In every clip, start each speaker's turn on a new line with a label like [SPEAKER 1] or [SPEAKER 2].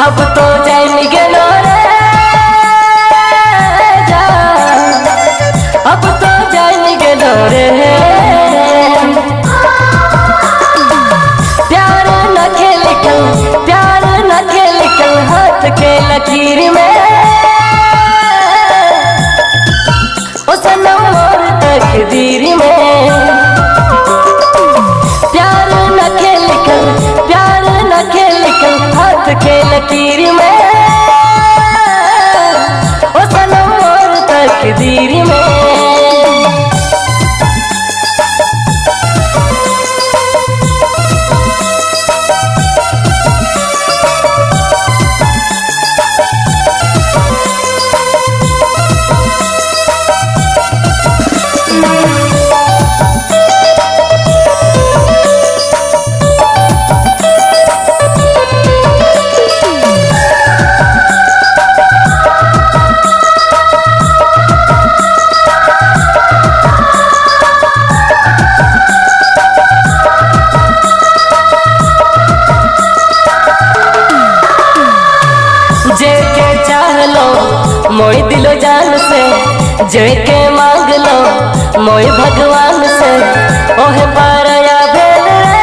[SPEAKER 1] अब तो जान गेलो रे जान, अब तो जान गेलो रे। प्यार न खेल कल, प्यार न खेल कल हाथ के लकीर में। ओ सनम मोर तकदीर में। प्यार न खेल कल, प्यार न खेल कल हाथ के लकीर में। ओ सनम मोर तकदीर में। जेके चाह लो मोई दिलो जान से, जेके मांग लो मोई भगवान से। ओहे पारया भेल रे,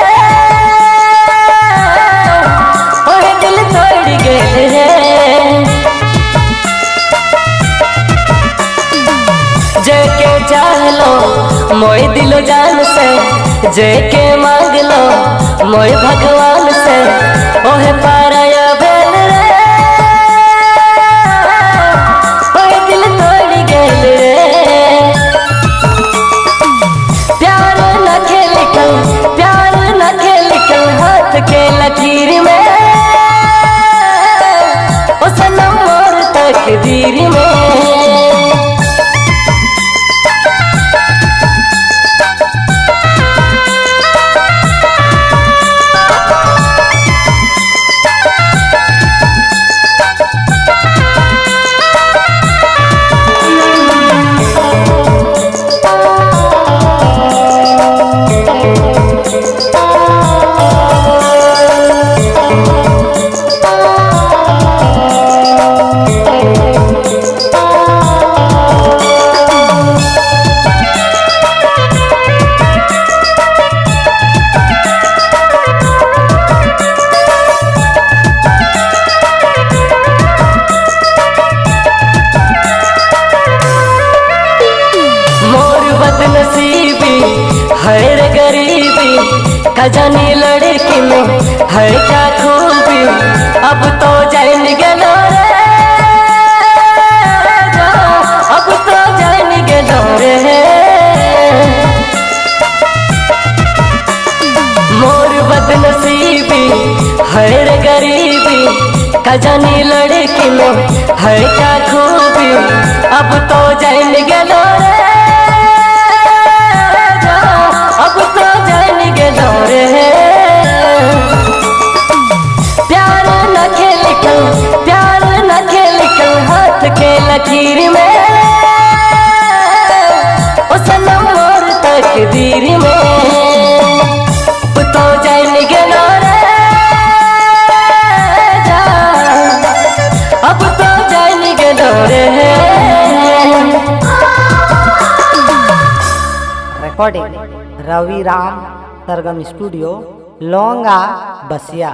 [SPEAKER 1] ओहे दिल तोड़ गेल रे। जेके चाह लो मोई दिलो जान से, जेके मांग लो मोई भगवान से। ओहे पारया भेल रे, प्यार न खेल कल हाथ के लकीर में। ओ सनम मोर तकदीर में। नसीबी है रे गरीबी, खजानी लड़की में है क्या खूबी। अब तो जान गेलो रे जान, अब तो जान गेलो रे। मोर बदनसीबी है रे गरीबी, खजानी लड़की में है क्या खूबी। अब तो जान गेलो रे, अब तो जान गेलो रे। प्यार न खेल कल, प्यार न खेल कल हाथ के लकीर में। ओ सनम मोर तकदीर में। अब तो जान गेलो रे जान, अब तो जान गेलो रे।
[SPEAKER 2] रिकॉर्डिंग रवि राम सरगम स्टूडियो, लोंगा बसिया।